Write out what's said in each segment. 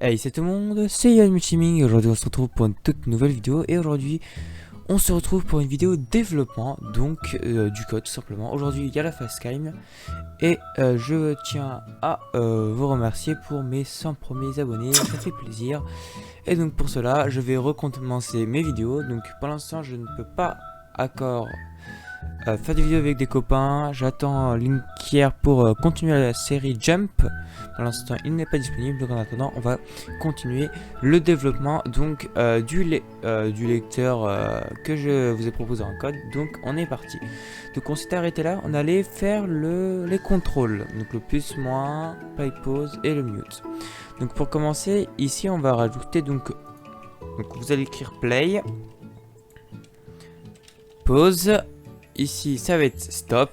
Hey, c'est tout le monde, c'est Yann Michiming et aujourd'hui on se retrouve pour une toute nouvelle vidéo. Et aujourd'hui on se retrouve pour une vidéo développement, donc du code tout simplement. Aujourd'hui il y a la facecam et je tiens à vous remercier pour mes 100 premiers abonnés, ça fait plaisir. Et donc pour cela je vais recommencer mes vidéos. Donc pour l'instant je ne peux pas encore faire des vidéos avec des copains. J'attends Linkier pour continuer la série Jump. Pour l'instant il n'est pas disponible, donc en attendant on va continuer le développement donc du lecteur que je vous ai proposé en code. Donc on est parti. Donc on s'est arrêté là, on allait faire les contrôles, donc le plus, moins, play, pause et le mute. Donc pour commencer ici on va rajouter donc vous allez écrire play, pause. Ici, ça va être stop.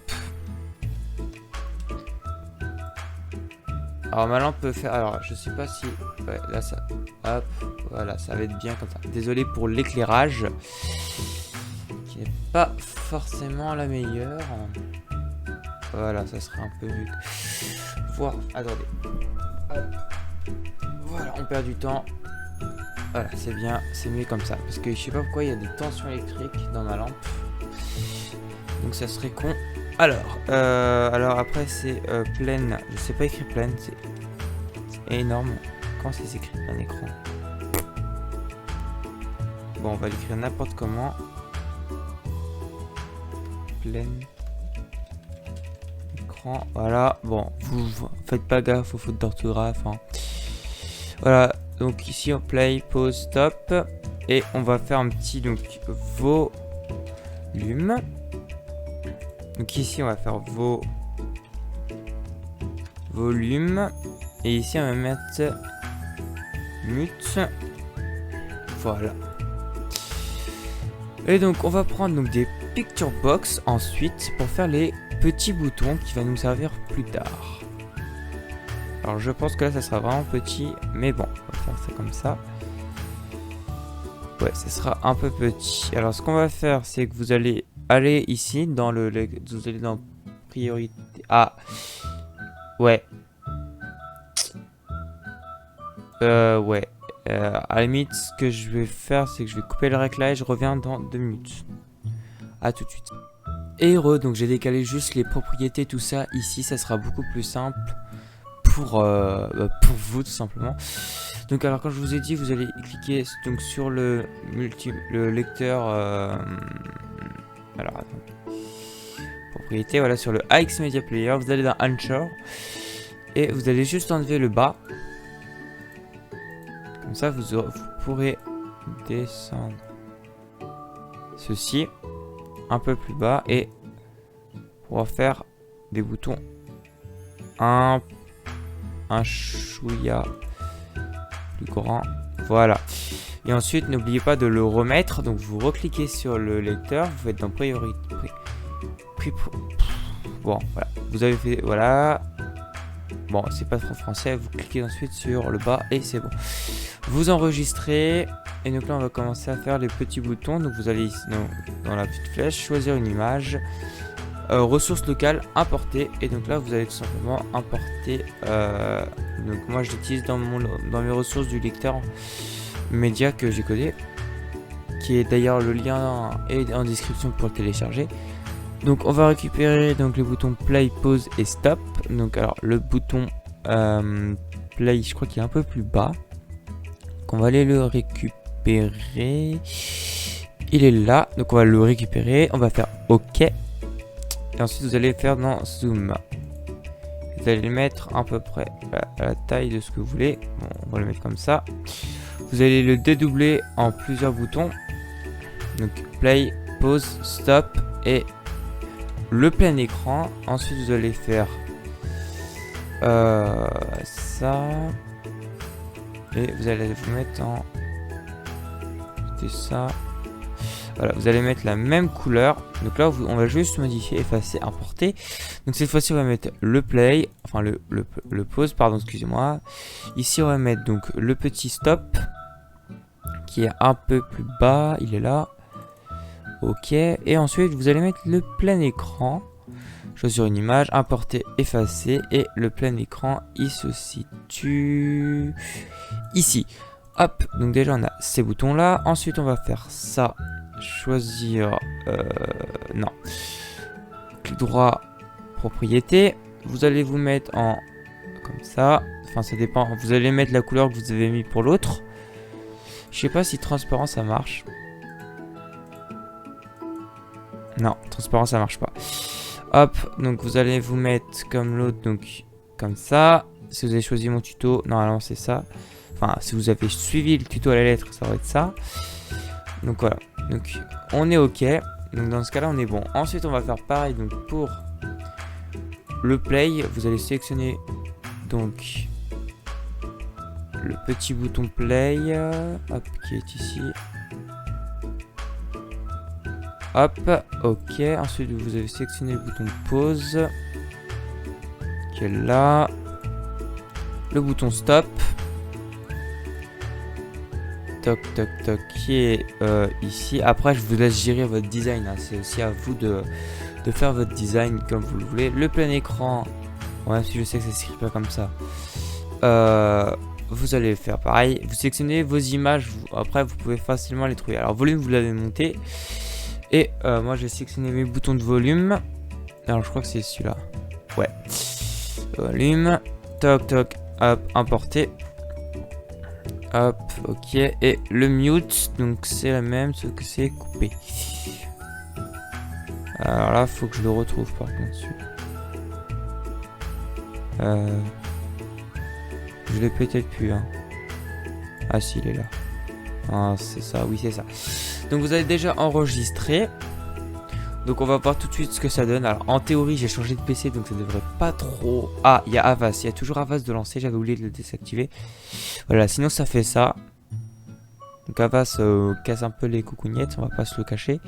Alors maintenant, on peut faire... Alors, je sais pas si... Ouais, là, ça... Hop, voilà, ça va être bien comme ça. Désolé pour l'éclairage, qui n'est pas forcément la meilleure. Voilà, ça sera un peu mieux. Voir, attendez. Hop. Voilà, on perd du temps. Voilà, c'est bien, c'est mieux comme ça. Parce que je sais pas pourquoi il y a des tensions électriques dans ma lampe. Donc ça serait con. Alors après c'est pleine. Je sais pas écrire pleine, c'est énorme. Comment ça s'écrit un écran? Bon, on va l'écrire n'importe comment. Pleine écran. Voilà. Bon, vous faites pas gaffe aux fautes d'orthographe. Hein. Voilà. Donc ici on play, pause, stop. Et on va faire un petit donc volume. Donc ici on va faire volume et ici on va mettre mute. Voilà. Et donc on va prendre donc des picture box ensuite pour faire les petits boutons qui va nous servir plus tard. Alors je pense que là ça sera vraiment petit, mais bon, on va faire ça comme ça. Ouais, ça sera un peu petit. Alors ce qu'on va faire, c'est que vous allez aller ici dans vous allez dans priorité. Ah, ouais. Ouais. À la limite, ce que je vais faire, c'est que je vais couper le rec là et je reviens dans 2 minutes. À tout de suite. Et donc j'ai décalé juste les propriétés, tout ça. Ici, ça sera beaucoup plus simple pour vous tout simplement. Donc alors quand je vous ai dit, vous allez cliquer donc sur le lecteur. Alors attends. Propriété, voilà, sur le AX Media Player, vous allez dans Anchor et vous allez juste enlever le bas. Comme ça, vous pourrez descendre ceci un peu plus bas et pouvoir faire des boutons un chouïa plus grand. Voilà. Et ensuite, n'oubliez pas de le remettre. Donc, vous recliquez sur le lecteur. Vous faites dans priorité. Bon, voilà. Vous avez fait. Voilà. Bon, c'est pas trop français. Vous cliquez ensuite sur le bas et c'est bon. Vous enregistrez. Et donc là, on va commencer à faire les petits boutons. Donc, vous allez ici dans la petite flèche, choisir une image. Ressources locales, importer. Et donc là, vous allez tout simplement importer. Donc, moi, je l'utilise dans mes ressources du lecteur média que j'ai codé, qui est d'ailleurs le lien est en description pour le télécharger. Donc on va récupérer donc les boutons play, pause et stop. Donc alors le bouton play, je crois qu'il est un peu plus bas, donc on va aller le récupérer. Il est là, donc on va le récupérer, on va faire OK et ensuite vous allez faire dans zoom. Vous allez le mettre à peu près à la taille de ce que vous voulez. Bon, on va le mettre comme ça. Vous allez le dédoubler en plusieurs boutons. Donc play, pause, stop et le plein écran. Ensuite vous allez faire ça. Et vous allez vous mettre en... C'était ça. Voilà, vous allez mettre la même couleur. Donc là on va juste modifier, effacer, importer. Donc cette fois-ci on va mettre le play. Enfin le pause, pardon, excusez-moi. Ici on va mettre donc le petit stop, qui est un peu plus bas, il est là. OK. Et ensuite vous allez mettre le plein écran. choisir une image, importer, effacer, et le plein écran, il se situe ici. Hop, donc déjà on a ces boutons là. Ensuite on va faire ça, choisir, non, clic droit, propriété. Vous allez vous mettre en, comme ça, enfin ça dépend, vous allez mettre la couleur que vous avez mis pour l'autre. Je sais pas si transparent ça marche. Non, transparent ça marche pas. Hop, donc vous allez vous mettre comme l'autre, donc comme ça. Si vous avez choisi mon tuto, normalement c'est ça. Enfin, si vous avez suivi le tuto à la lettre, ça va être ça. Donc voilà, donc on est ok. Donc dans ce cas là on est bon. Ensuite on va faire pareil, donc pour le play, vous allez sélectionner donc le petit bouton play, hop, qui est ici. Hop, ok. Ensuite, vous avez sélectionné le bouton pause, qui est là. Le bouton stop. Toc, toc, toc, qui est ici. Après, je vous laisse gérer votre design. Hein. C'est aussi à vous de faire votre design comme vous le voulez. Le plein écran, ouais, si je sais que ça s'écrit pas comme ça. Vous allez faire pareil. Vous sélectionnez vos images. Après, vous pouvez facilement les trouver. Alors, volume, vous l'avez monté. Et moi, j'ai sélectionné mes boutons de volume. Alors, je crois que c'est celui-là. Ouais. Volume. Toc, toc. Hop, importer. Hop, ok. Et le mute, donc c'est la même, sauf que c'est coupé. Alors là, faut que je le retrouve par contre. Je l'ai peut-être plus. Hein. Ah si, il est là. Ah, c'est ça, oui, c'est ça. Donc vous avez déjà enregistré. Donc on va voir tout de suite ce que ça donne. Alors en théorie, j'ai changé de PC, donc ça devrait pas trop... Ah, il y a Avast. Il y a toujours Avast de lancer. J'avais oublié de le désactiver. Voilà, sinon ça fait ça. Donc Avast casse un peu les coucougnettes, on va pas se le cacher.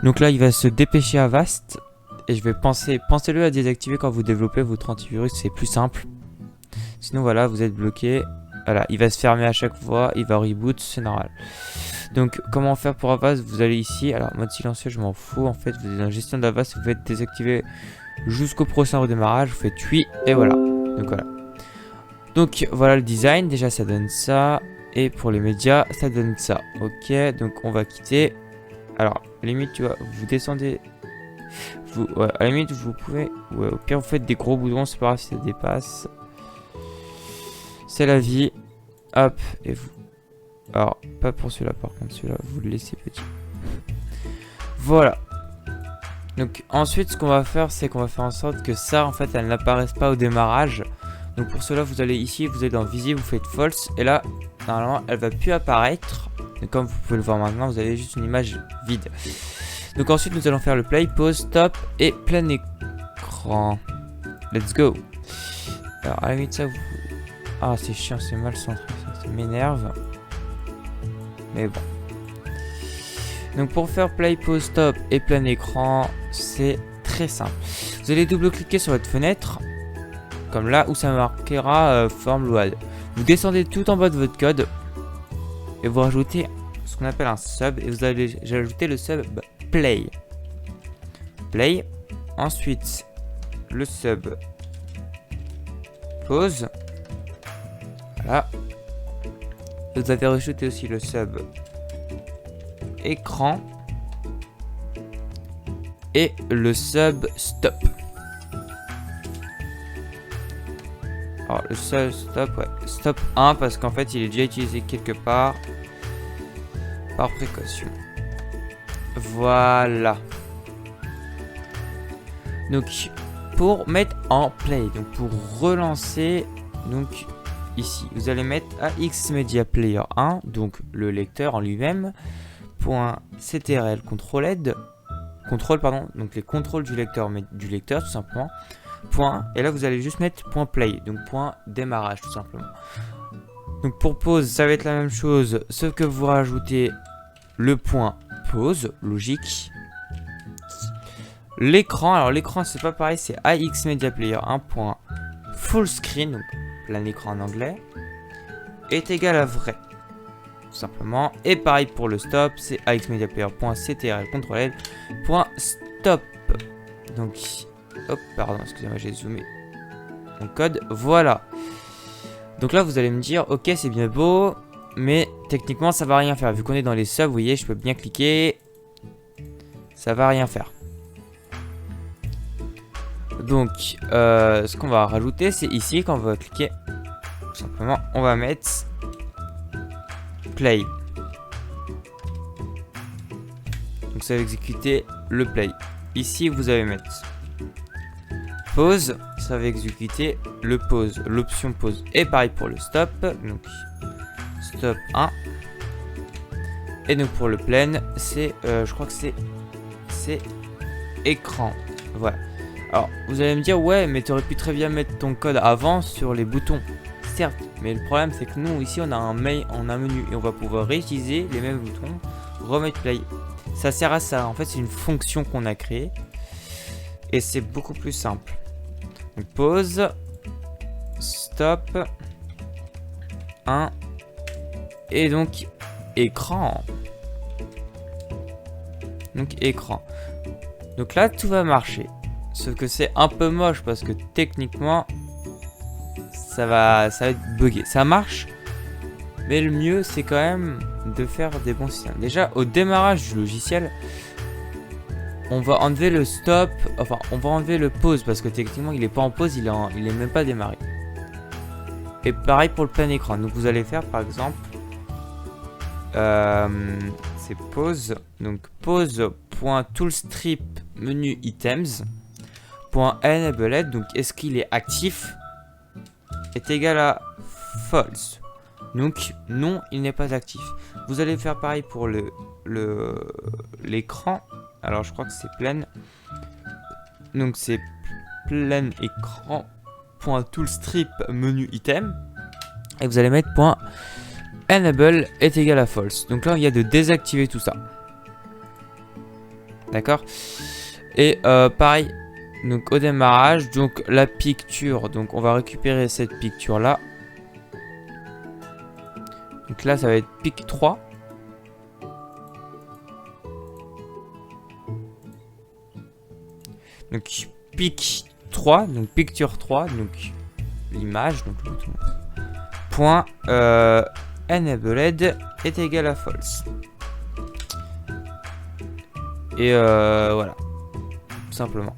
Donc là, il va se dépêcher Avast. Et je vais pensez-le à désactiver quand vous développez votre antivirus, c'est plus simple. Sinon voilà, vous êtes bloqué. Voilà, il va se fermer à chaque fois, il va reboot, c'est normal. Donc comment faire pour Avast? Vous allez ici, alors mode silencieux, je m'en fous. En fait, vous êtes dans gestion d'Avast, vous faites désactiver jusqu'au prochain redémarrage, vous faites oui, et voilà. Donc voilà. Donc voilà le design, déjà ça donne ça. Et pour les médias, ça donne ça. Ok, donc on va quitter. Alors, limite, tu vois, vous descendez. Ouais, à la limite, vous pouvez. Ouais, au pire, vous faites des gros boutons, c'est pas grave si ça dépasse. C'est la vie. Hop, et vous. Alors, pas pour celui-là, par contre, celui-là, vous le laissez petit. Voilà. Donc, ensuite, ce qu'on va faire, c'est qu'on va faire en sorte que ça, en fait, elle n'apparaisse pas au démarrage. Donc, pour cela, vous allez ici, vous êtes dans visible, vous faites false, et là, normalement, elle va plus apparaître. Et comme vous pouvez le voir maintenant, vous avez juste une image vide. Donc, ensuite, nous allons faire le play, pause, stop et plein écran. Let's go. Alors, à la limite, ça, vous. Ah, c'est chiant, c'est mal centré, ça m'énerve. Mais bon. Donc pour faire play, pause, stop et plein écran, c'est très simple. Vous allez double-cliquer sur votre fenêtre, comme là où ça marquera forme load. Vous descendez tout en bas de votre code et vous rajoutez ce qu'on appelle un sub et vous allez ajouter le sub play. Play. Ensuite le sub pause. Voilà. Vous avez rajouté aussi le sub écran et le sub stop. Alors le sub stop, ouais, stop 1 parce qu'en fait il est déjà utilisé quelque part par précaution. Voilà. Donc pour mettre en play, donc pour relancer, donc ici vous allez mettre AX Media Player 1, donc le lecteur en lui-même. .ctrl control pardon, donc les contrôles du lecteur tout simplement. Et là vous allez juste mettre .play, donc .démarrage tout simplement. Donc pour pause ça va être la même chose, sauf que vous rajoutez le .pause, logique. L'écran, alors l'écran c'est pas pareil, c'est AX Media Player 1. Full screen, donc plein écran en anglais, est égal à vrai. Simplement, et pareil pour le stop, c'est axmediaplayer.ctrl control L.stop. Donc Hop, pardon, excusez-moi, j'ai zoomé mon code. Voilà. Donc là, vous allez me dire, ok, c'est bien beau, mais techniquement, ça va rien faire. Vu qu'on est dans les subs, vous voyez, je peux bien cliquer. Ça va rien faire. Donc, ce qu'on va rajouter, c'est ici, quand on va cliquer, tout simplement, on va mettre play. Donc ça va exécuter le play. Ici, vous allez mettre pause, ça va exécuter le pause, l'option pause. Et pareil pour le stop, donc stop 1. Et donc pour le play, c'est, je crois que c'est écran. Voilà. Alors, vous allez me dire, ouais, mais tu aurais pu très bien mettre ton code avant sur les boutons. Certes, mais le problème, c'est que nous, ici, on a un menu et on va pouvoir réutiliser les mêmes boutons, remettre play. Ça sert à ça. En fait, c'est une fonction qu'on a créée et c'est beaucoup plus simple. Donc, pause, stop, 1 et donc écran. Donc, écran. Donc là, tout va marcher. Sauf que c'est un peu moche parce que techniquement, ça va être bugué. Ça marche, mais le mieux, c'est quand même de faire des bons systèmes. Déjà, au démarrage du logiciel, on va enlever le stop, enfin, on va enlever le pause parce que techniquement, il n'est pas en pause, il est même pas démarré. Et pareil pour le plein écran. Donc, vous allez faire, par exemple, c'est pause. Donc, pause.toolstrip menu items. .enableD, donc est-ce qu'il est actif, est égal à false. Donc non, il n'est pas actif. Vous allez faire pareil pour l'écran. Alors je crois que c'est plein. Donc c'est plein écran .toolstrip menu item. Et vous allez mettre .enable est égal à false. Donc là il y a de désactiver tout ça. D'accord. Et pareil. Donc au démarrage, donc la picture, donc on va récupérer cette picture là. Donc là ça va être pic 3. Donc pic 3, donc picture 3, donc l'image, donc le bouton. Point enabled est égal à false. Et voilà, tout simplement.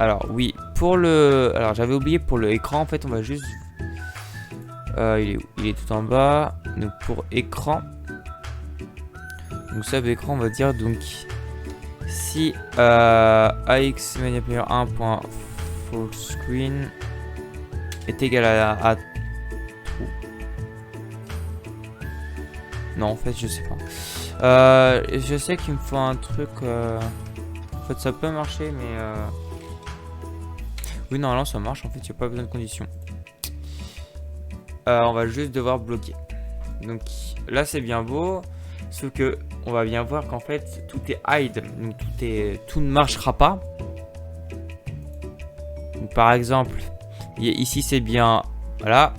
Alors oui, pour le... Alors j'avais oublié pour le écran, en fait on va juste... il est tout en bas. Donc pour écran. Donc sub écran on va dire donc... Si AX media player 1.fullscreen est égal à true. Non en fait je sais pas. Je sais qu'il me faut un truc... En fait ça peut marcher mais... Oui, normalement ça marche, en fait, il n'y a pas besoin de conditions. On va juste devoir bloquer. Donc là, c'est bien beau. Sauf que on va bien voir qu'en fait, tout est hide. Donc tout ne marchera pas. Donc, par exemple, ici c'est bien. Voilà.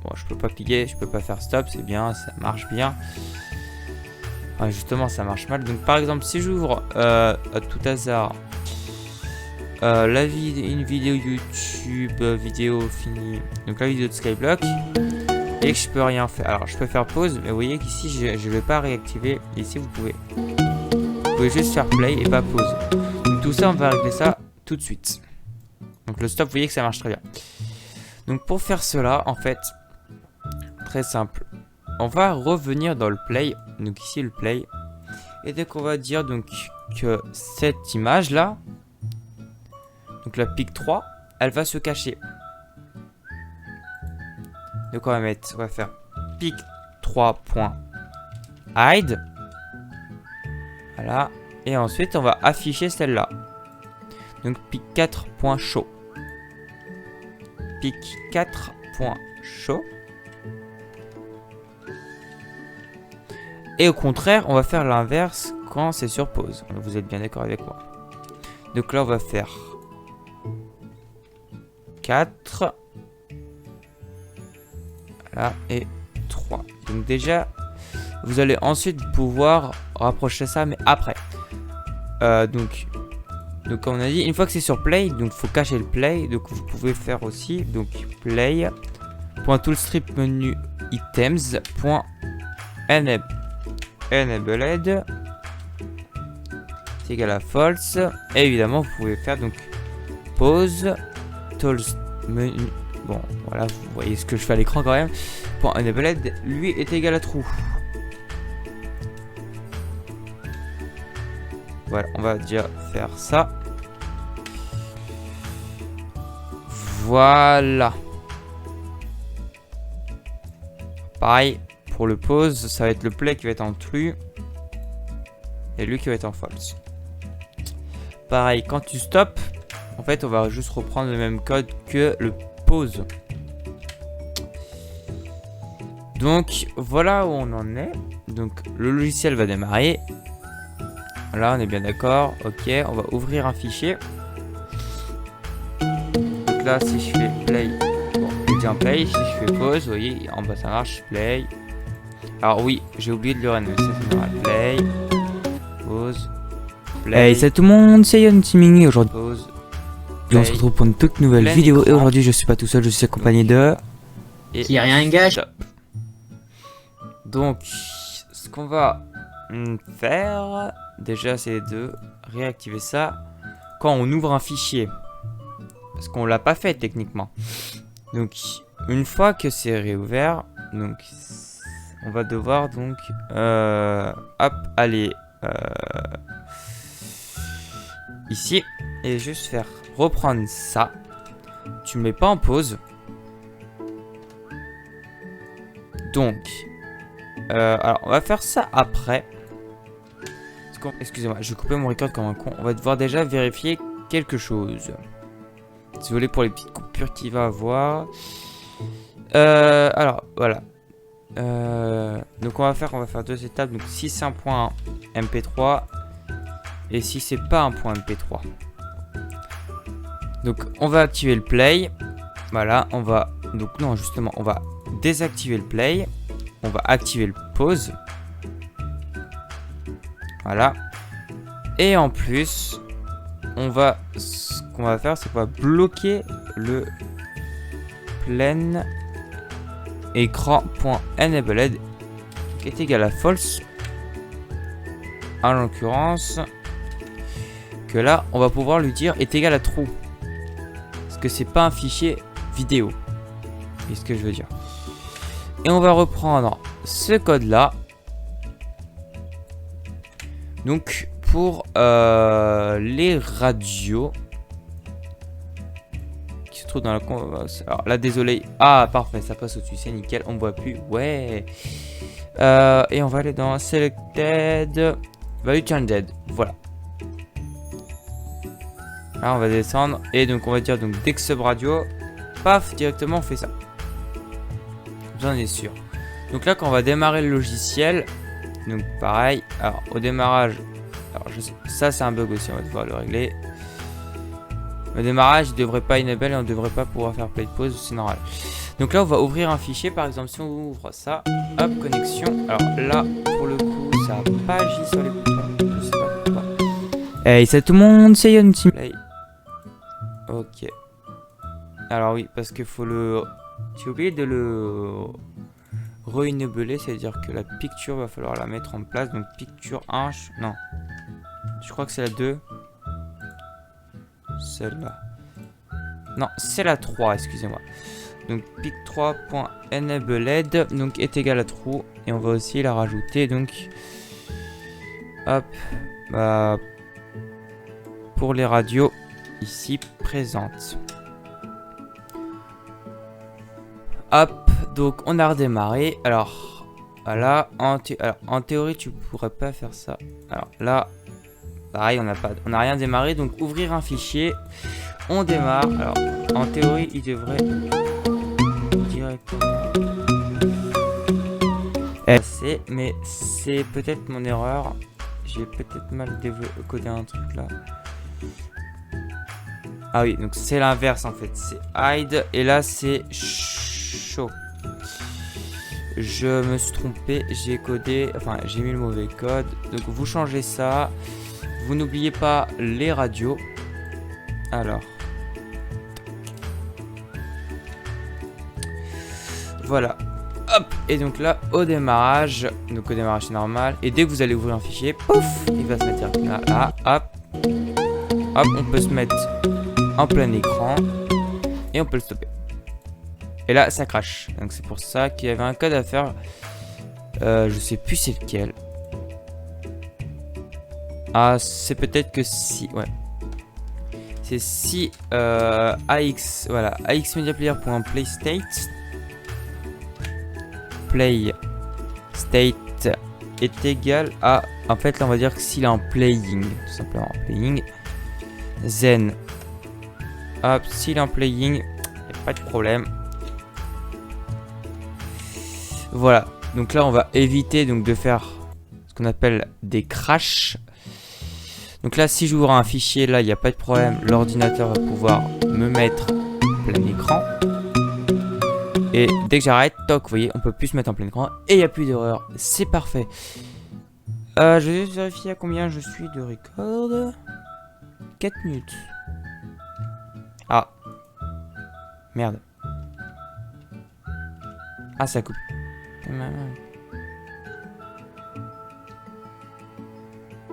Bon, je peux pas cliquer, je peux pas faire stop, c'est bien, ça marche bien. Enfin, justement, ça marche mal. Donc par exemple, si j'ouvre à tout hasard... une vidéo YouTube, vidéo finie. Donc la vidéo de Skyblock. Et que je peux rien faire. Alors je peux faire pause, mais vous voyez qu'ici je vais pas réactiver. Ici vous pouvez juste faire play et pas pause. Donc tout ça on va régler ça tout de suite. Donc le stop, vous voyez que ça marche très bien. Donc pour faire cela, en fait, très simple. On va revenir dans le play. Donc ici le play. Et dès qu'on va dire donc que cette image là, donc la pic 3, elle va se cacher. Donc on va faire pic 3.hide. Voilà. Et ensuite on va afficher celle-là. Donc pic 4.show. Pic 4.show. Et au contraire, on va faire l'inverse quand c'est sur pause. Vous êtes bien d'accord avec moi. Donc là on va faire 4. Voilà, et 3. Donc déjà, vous allez ensuite pouvoir rapprocher ça, mais après. Donc, Donc comme on a dit, une fois que c'est sur play, donc faut cacher le play. Donc vous pouvez faire aussi donc play .toolstrip menu items .enabled c'est égal à false. Et évidemment vous pouvez faire donc pause tools menu. Bon voilà, vous voyez ce que je fais à l'écran quand même. .enabled lui est égal à true. Voilà, on va déjà faire ça. Voilà. Pareil, pour le pause, ça va être le play qui va être en true. Et lui qui va être en false. Pareil, quand tu stops, en fait, on va juste reprendre le même code que le pause. Donc, voilà où on en est. Donc, le logiciel va démarrer. Là, on est bien d'accord. Ok, on va ouvrir un fichier. Donc là, si je fais play, bon, il dit en play. Si je fais pause, vous voyez, en bas ça marche. Play. Alors oui, j'ai oublié de le renommer. C'est normal. Play. Pause. Play. Hey, salut tout le monde, c'est Yon Timing et aujourd'hui Pause. on se retrouve pour une toute nouvelle Plein vidéo. écran. Et aujourd'hui, je suis pas tout seul, je suis accompagné de. Et Qui a rien gâche. stop. Donc, ce qu'on va faire, déjà, c'est de réactiver ça quand on ouvre un fichier. Parce qu'on l'a pas fait techniquement. Donc, une fois que c'est réouvert, donc, on va devoir donc, hop, aller ici et juste faire reprendre ça. Tu me mets pas en pause. Donc, alors on va faire ça après. Excusez-moi, je vais couper mon record comme un con. On va devoir déjà vérifier quelque chose. Désolé pour les petites coupures qu'il va avoir. Alors voilà. Donc on va faire deux étapes. Donc si c'est un point MP3 et si c'est pas un point MP3. Donc on va activer le play. Voilà, on va donc non justement on va désactiver le play. On va activer le pause. Voilà. Et en plus, ce qu'on va faire, c'est qu'on va bloquer le plein écran.enabled qui est égal à false. En l'occurrence, que là, on va pouvoir lui dire est égal à true. Parce que c'est pas un fichier vidéo. C'est ce que je veux dire. Et on va reprendre ce code là. Donc pour les radios qui se trouvent dans la... Alors là désolé. Ah parfait, ça passe au-dessus, c'est nickel, on ne voit plus. Ouais. Et on va aller dans Selected Value Changed. Voilà. Là on va descendre. Et donc on va dire donc dès que sub radio. Paf, directement on fait ça. Comme ça on est sûr. Donc là quand on va démarrer le logiciel. Donc pareil, alors au démarrage, alors je sais, ça c'est un bug aussi, on va devoir le régler. Le démarrage, il ne devrait pas enable et on ne devrait pas pouvoir faire play de pause, c'est normal. Donc là on va ouvrir un fichier, par exemple si on ouvre ça, hop, connexion. Alors là, pour le coup, ça n'a pas agi sur les boutons, je sais pas pourquoi. Hey, salut tout le monde, c'est Yon Timing. Play. Ok. Alors oui, parce qu'il faut le... J'ai oublié de le... re-enabler, c'est-à-dire que la picture va falloir la mettre en place. Donc picture 1, non, je crois que c'est la 2. Celle-là. Non, c'est la 3, excusez-moi. Donc pic3.enabled donc est égal à true. Et on va aussi la rajouter. Donc hop, bah, pour les radios ici présentes. Hop, donc on a redémarré. Alors, voilà, en théorie, tu pourrais pas faire ça. Alors là, pareil, on n'a rien démarré. Donc ouvrir un fichier, on démarre. Alors, en théorie, il devrait directement passer, mais c'est peut-être mon erreur. J'ai peut-être mal codé un truc là. Ah oui, donc c'est l'inverse en fait. C'est hide et là c'est show. Je me suis trompé, j'ai codé, enfin j'ai mis le mauvais code. Donc vous changez ça. Vous n'oubliez pas les radios. Alors. Voilà. Hop. Et donc là, au démarrage. Donc au démarrage, c'est normal. Et dès que vous allez ouvrir un fichier, pouf, il va se mettre là, là, hop. Hop, on peut se mettre en plein écran. Et on peut le stopper. Et là, ça crache. Donc c'est pour ça qu'il y avait un code à faire. Je sais plus c'est lequel. Ah, c'est peut-être que si... Ouais. C'est si AX... Voilà. AX Media Player.PlayState Play State est égal à... En fait, là, on va dire que s'il est en playing. Tout simplement. Playing. Zen. Hop, s'il est en playing, y a pas de problème. Voilà. Donc là, on va éviter donc de faire ce qu'on appelle des crashs. Donc là, si j'ouvre un fichier, là, il n'y a pas de problème. L'ordinateur va pouvoir me mettre plein écran. Et dès que j'arrête, toc, vous voyez, on peut plus se mettre en plein écran. Et il n'y a plus d'erreur. C'est parfait. Je vais juste vérifier à combien je suis de record. 4 minutes. Ah. Merde. Ah, ça coupe.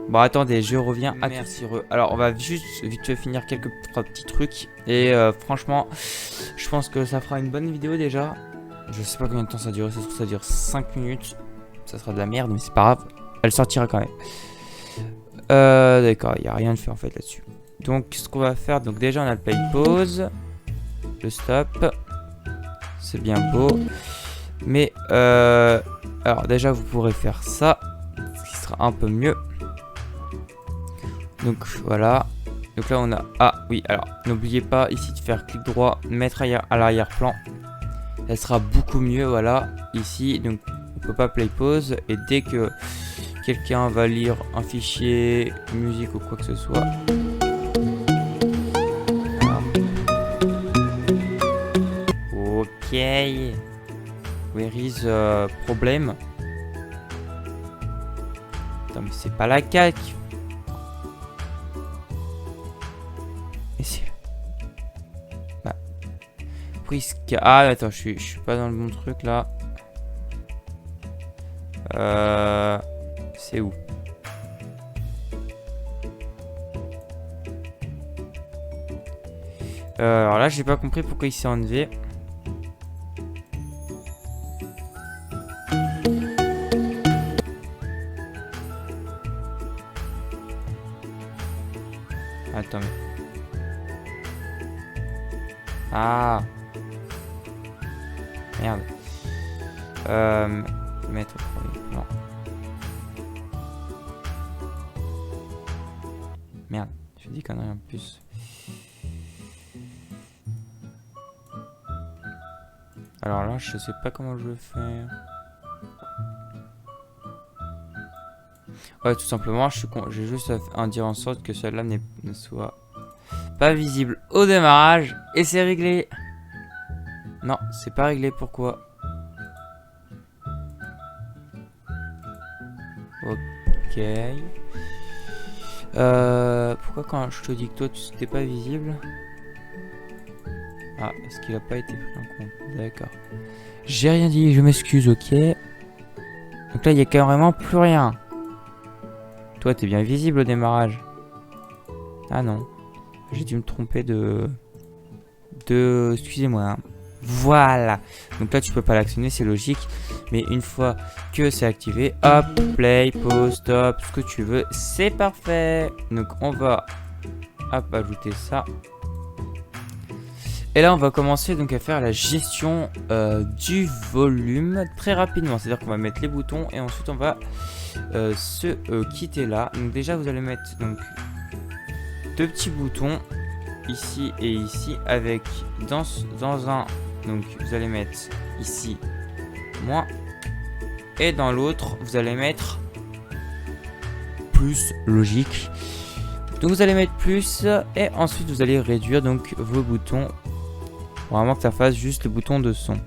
Bon, attendez, je reviens à merci. Alors, on va juste vite fait finir quelques petits trucs. Et franchement, je pense que ça fera une bonne vidéo déjà. Je sais pas combien de temps ça dure. Ça dure 5 minutes. Ça sera de la merde, mais c'est pas grave. Elle sortira quand même. D'accord, il n'y a rien de fait en fait là-dessus. Donc, ce qu'on va faire, donc déjà, on a le play pause. Le stop. C'est bien beau. Mais, alors déjà, vous pourrez faire ça. Ce qui sera un peu mieux. Donc voilà. Donc là on a... Ah oui, alors n'oubliez pas ici de faire clic droit, mettre à l'arrière-plan. Elle sera beaucoup mieux, voilà. Ici, donc on peut pas play pause. Et dès que quelqu'un va lire un fichier, musique ou quoi que ce soit. Voilà. Ok. Where is problem? Attends, mais c'est pas la CAC. Bah. Prisca. Ah, attends, je suis pas dans le bon truc là. C'est où? Alors là, j'ai pas compris pourquoi il s'est enlevé. Attends, mais... Ah. Merde. Mettre au premier plan. Merde, je dis conneries en plus. Alors là, je sais pas comment je vais faire. Ouais, tout simplement, je suis con. J'ai juste à dire en sorte que celle-là ne soit pas visible au démarrage. Et c'est réglé. Non, c'est pas réglé. Pourquoi? Ok. Pourquoi quand je te dis que toi, tu n'étais pas visible? Ah, est-ce qu'il a pas été pris en compte? D'accord. J'ai rien dit, je m'excuse, ok. Donc là, il y a carrément plus rien. Toi, t'es bien visible au démarrage. Ah non. J'ai dû me tromper de... Excusez-moi. Hein. Voilà. Donc là, tu peux pas l'actionner, c'est logique. Mais une fois que c'est activé, hop, play, pause, stop, ce que tu veux, c'est parfait. Donc on va, hop, ajouter ça. Et là, on va commencer donc à faire la gestion du volume très rapidement. C'est-à-dire qu'on va mettre les boutons et ensuite on va se quitter là. Donc déjà, vous allez mettre donc 2 petits boutons ici et ici avec dans un, donc vous allez mettre ici moins et dans l'autre vous allez mettre plus, logique. Donc vous allez mettre plus et ensuite vous allez réduire donc vos boutons pour vraiment que ça fasse juste le bouton de son.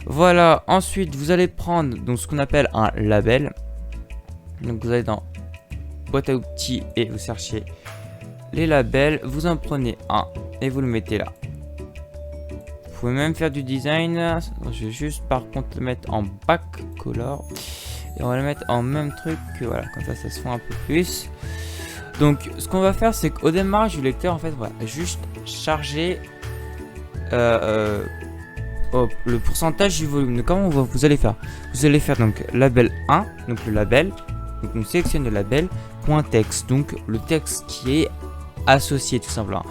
Voilà, ensuite vous allez prendre donc ce qu'on appelle un label. Donc vous allez dans boîte à outils et vous cherchez les labels, vous en prenez un et vous le mettez là. Vous pouvez même faire du design. Je vais juste par contre le mettre en back color. Et on va le mettre en même truc que voilà, comme ça se fond un peu plus. Donc ce qu'on va faire, c'est qu'au démarrage du lecteur, en fait, voilà, juste charger le pourcentage du volume. Donc comment vous allez faire? Vous allez faire donc label 1, donc le label. Donc on sélectionne le label, point texte, donc le texte qui est associé tout simplement.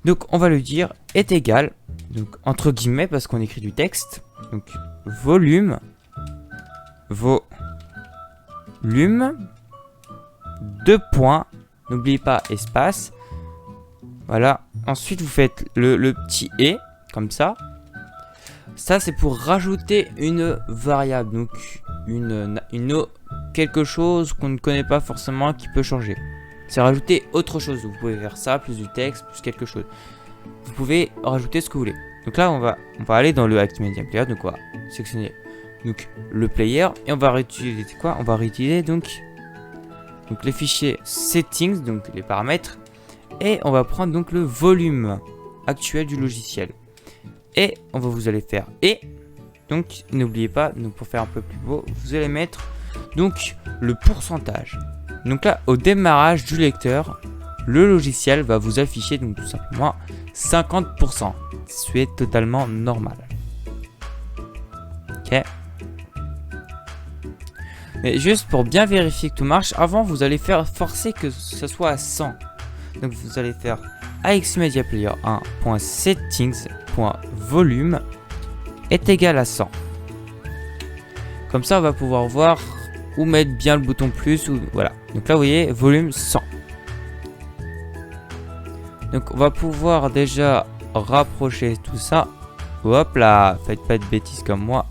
Donc on va le dire est égal, donc entre guillemets parce qu'on écrit du texte, donc volume, deux points, n'oubliez pas espace, voilà. Ensuite vous faites le petit et, comme ça. Ça c'est pour rajouter une variable, donc quelque chose qu'on ne connaît pas forcément qui peut changer. C'est rajouter autre chose. Vous pouvez faire ça, plus du texte, plus quelque chose. Vous pouvez rajouter ce que vous voulez. Donc là on va aller dans le Actimedia Player. Donc on va sélectionner donc le player et on va réutiliser quoi? On va réutiliser donc les fichiers settings, donc les paramètres, et on va prendre donc le volume actuel du logiciel. Et vous allez faire et donc n'oubliez pas, donc pour faire un peu plus beau, vous allez mettre donc le pourcentage. Donc là au démarrage du lecteur, le logiciel va vous afficher donc tout simplement 50%. C'est totalement normal. Ok. Mais juste pour bien vérifier que tout marche, avant vous allez faire forcer que ce soit à 100. Donc vous allez faire AXMedia Player 1.settings.volume est égal à 100. Comme ça on va pouvoir voir où mettre bien le bouton plus ou voilà. Donc là vous voyez volume 100. Donc on va pouvoir déjà rapprocher tout ça. Hop là, faites pas de bêtises comme moi.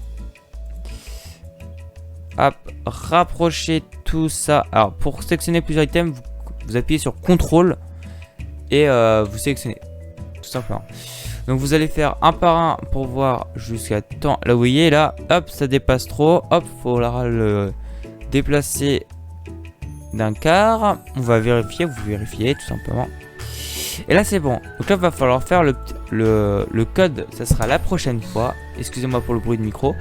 Hop, rapprocher tout ça. Alors pour sélectionner plusieurs items, vous appuyez sur CTRL et vous sélectionnez tout simplement. Donc vous allez faire un par un pour voir jusqu'à temps. Là vous voyez là, hop, ça dépasse trop. Hop, faudra le déplacer d'un quart. On va vérifier, vous vérifiez tout simplement. Et là c'est bon. Donc là il va falloir faire le code. Ça sera la prochaine fois. Excusez-moi pour le bruit de micro.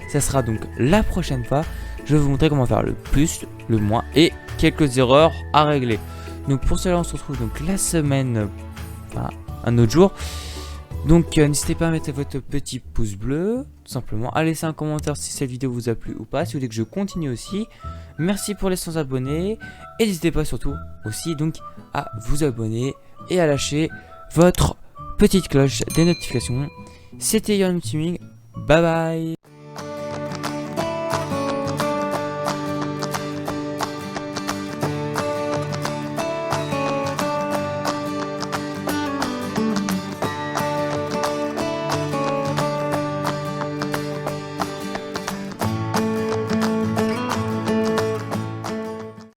Ça sera donc la prochaine fois. Je vais vous montrer comment faire le plus, le moins et quelques erreurs à régler. Donc pour cela on se retrouve donc la semaine, enfin un autre jour. Donc n'hésitez pas à mettre votre petit pouce bleu, tout simplement, à laisser un commentaire si cette vidéo vous a plu ou pas, si vous voulez que je continue aussi. Merci pour les 100 abonnés et n'hésitez pas surtout aussi donc à vous abonner et à lâcher votre petite cloche des notifications. C'était Young Timing, bye bye.